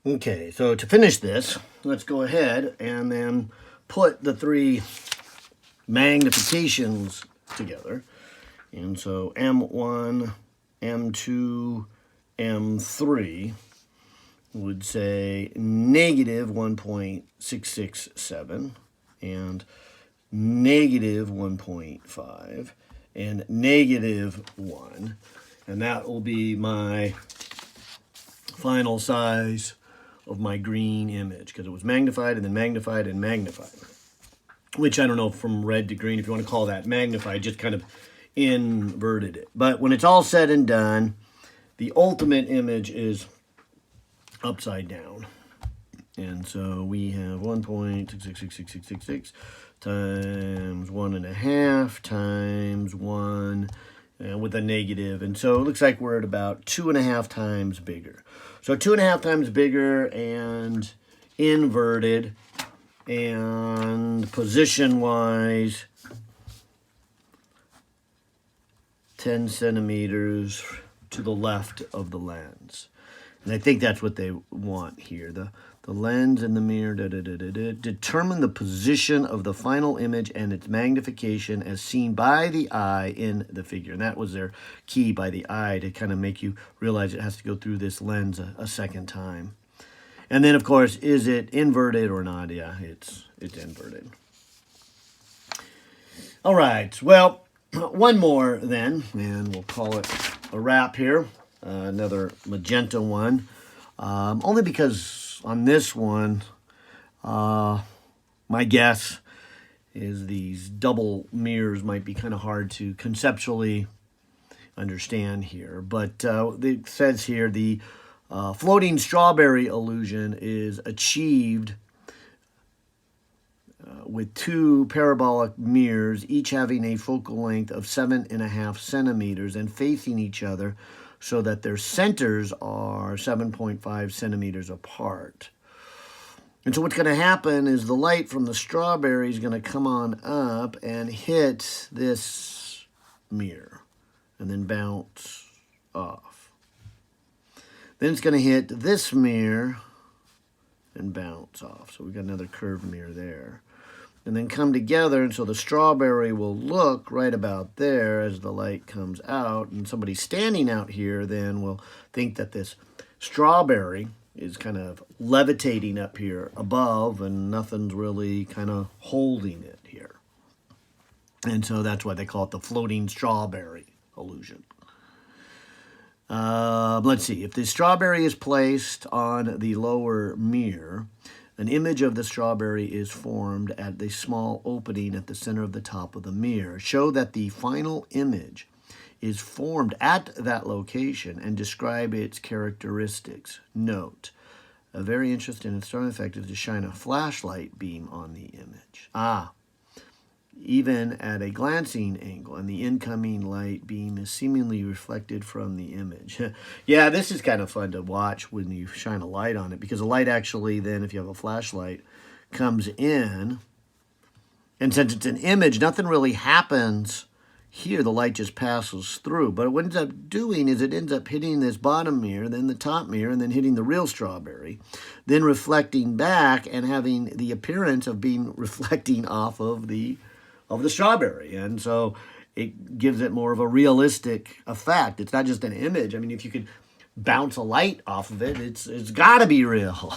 Okay, so to finish this, let's go ahead and then put the three magnifications together. And so M1, M2, M3 would say negative 1.667 and negative 1.5 and negative 1. And that will be my final size of my green image because it was magnified and then magnified and magnified. Which I don't know, from red to green, if you want to call that magnified, just kind of inverted it. But when it's all said and done, the ultimate image is upside down. And so we have 1.666666 times 1.5 times 1 with a negative. And so it looks like we're at about 2.5 times bigger. So 2.5 times bigger and inverted. And position-wise, 10 centimeters to the left of the lens. And I think that's what they want here. The lens and the mirror, determine the position of the final image and its magnification as seen by the eye in the figure. And that was their key, by the eye, to kind of make you realize it has to go through this lens a second time. And then, of course, is it inverted or not? Yeah, it's inverted. All right, well, one more then, and we'll call it a wrap here. Another magenta one. Only because on this one, my guess is these double mirrors might be kind of hard to conceptually understand here. But it says here the floating strawberry illusion is achieved with two parabolic mirrors, each having a focal length of 7.5 centimeters and facing each other so that their centers are 7.5 centimeters apart. And so what's going to happen is the light from the strawberry is going to come on up and hit this mirror and then bounce off. Then it's going to hit this mirror and bounce off. So we've got another curved mirror there. And then come together, and so the strawberry will look right about there as the light comes out. And somebody standing out here then will think that this strawberry is kind of levitating up here above, and nothing's really kind of holding it here. And so that's why they call it the floating strawberry illusion. Let's see. If the strawberry is placed on the lower mirror, an image of the strawberry is formed at the small opening at the center of the top of the mirror. Show that the final image is formed at that location and describe its characteristics. Note, a very interesting and strong effect is to shine a flashlight beam on the image. Even at a glancing angle, and the incoming light beam is seemingly reflected from the image. Yeah, this is kind of fun to watch when you shine a light on it, because the light actually then, if you have a flashlight, comes in, and since it's an image, nothing really happens here. The light just passes through. But what it ends up doing is it ends up hitting this bottom mirror, then the top mirror, and then hitting the real strawberry, then reflecting back and having the appearance of being reflecting off of the strawberry. And so it gives it more of a realistic effect. It's not just an image. I mean, if you could bounce a light off of it, it's got to be real.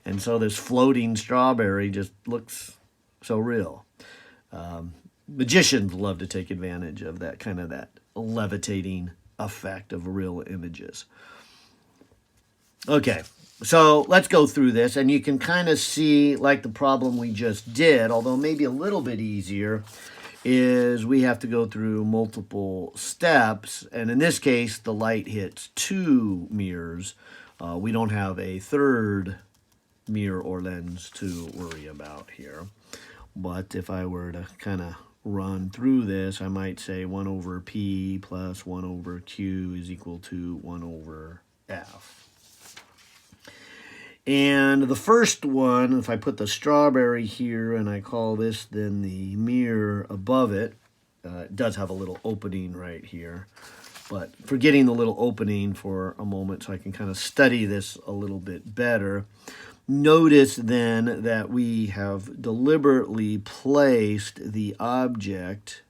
And so this floating strawberry just looks so real. Magicians love to take advantage of that kind of that levitating effect of real images. Okay. So let's go through this, and you can kind of see, like the problem we just did, although maybe a little bit easier, is we have to go through multiple steps. And in this case, the light hits two mirrors. We don't have a third mirror or lens to worry about here. But if I were to kind of run through this, I might say 1 over P plus 1 over Q is equal to 1 over F. And the first one, if I put the strawberry here and I call this then the mirror above it, it does have a little opening right here. But forgetting the little opening for a moment so I can kind of study this a little bit better. Notice then that we have deliberately placed the object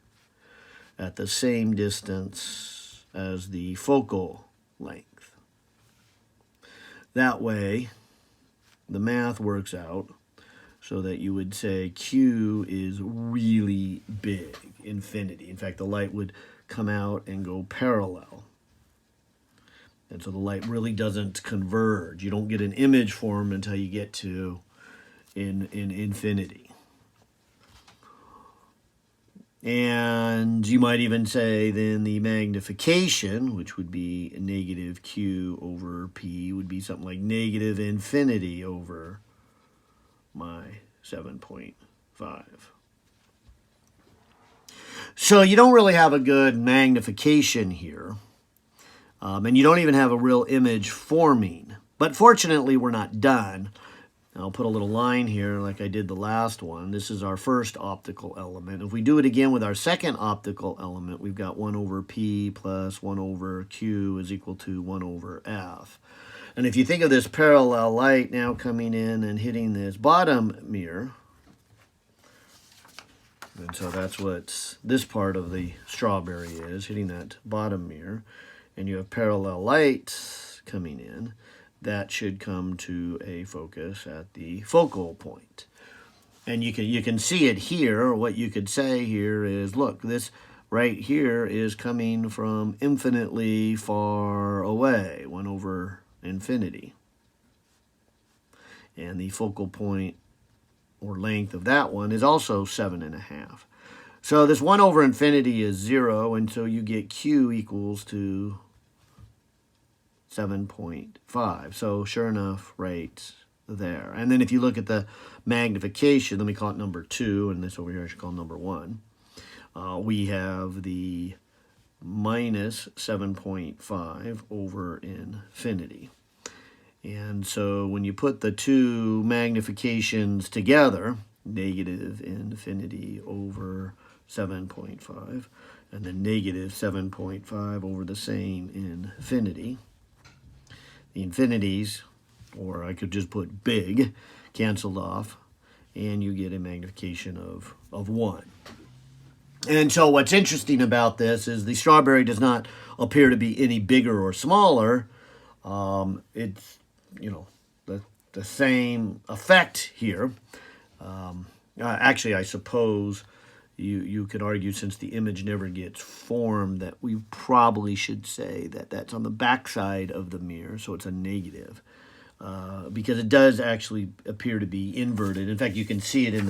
at the same distance as the focal length. That way, the math works out so that you would say Q is really big, infinity. In fact, the light would come out and go parallel. And so the light really doesn't converge. You don't get an image form until you get to in infinity. And you might even say then the magnification, which would be negative Q over P, would be something like negative infinity over my 7.5. So you don't really have a good magnification here. And you don't even have a real image forming. But fortunately, we're not done. I'll put a little line here like I did the last one. This is our first optical element. If we do it again with our second optical element, we've got 1 over P plus 1 over Q is equal to 1 over F. And if you think of this parallel light now coming in and hitting this bottom mirror, and so that's what this part of the strawberry is, hitting that bottom mirror, and you have parallel light coming in, that should come to a focus at the focal point. And you can see it here. What you could say here is, look, this right here is coming from infinitely far away, 1 over infinity. And the focal point or length of that one is also 7.5. So this 1 over infinity is 0, and so you get Q equals to 7.5. So sure enough, right there. And then if you look at the magnification, let me call it number 2, and this over here I should call number 1. We have the minus 7.5 over infinity. And so when you put the two magnifications together, negative infinity over 7.5, and then negative 7.5 over the same infinity, the infinities, or I could just put big, canceled off, and you get a magnification of 1. And so what's interesting about this is the strawberry does not appear to be any bigger or smaller. It's, the same effect here. Actually, I suppose you could argue, since the image never gets formed, that we probably should say that that's on the back side of the mirror, so it's a negative, because it does actually appear to be inverted. In fact, you can see it in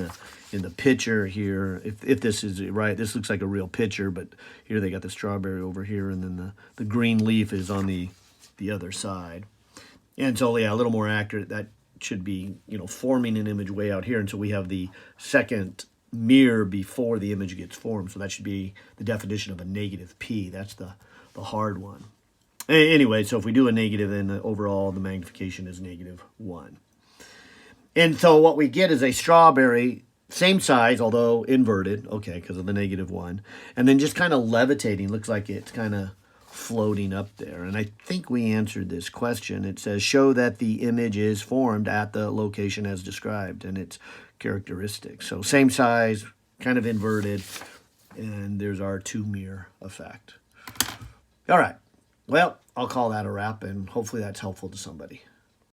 the picture here. If this is right, this looks like a real picture, but here they got the strawberry over here, and then the green leaf is on the other side. And so, yeah, a little more accurate, that should be, forming an image way out here, and so we have the second mirror before the image gets formed. So that should be the definition of a negative P. That's the hard one. Anyway, so if we do a negative, then overall the magnification is negative 1. And so what we get is a strawberry, same size, although inverted, okay, because of the negative 1. And then just kind of levitating, looks like it's kind of floating up there. And I think we answered this question. It says, show that the image is formed at the location as described, and its characteristics. So same size, kind of inverted, and there's our 2-mirror effect. All right. Well, I'll call that a wrap, and hopefully that's helpful to somebody.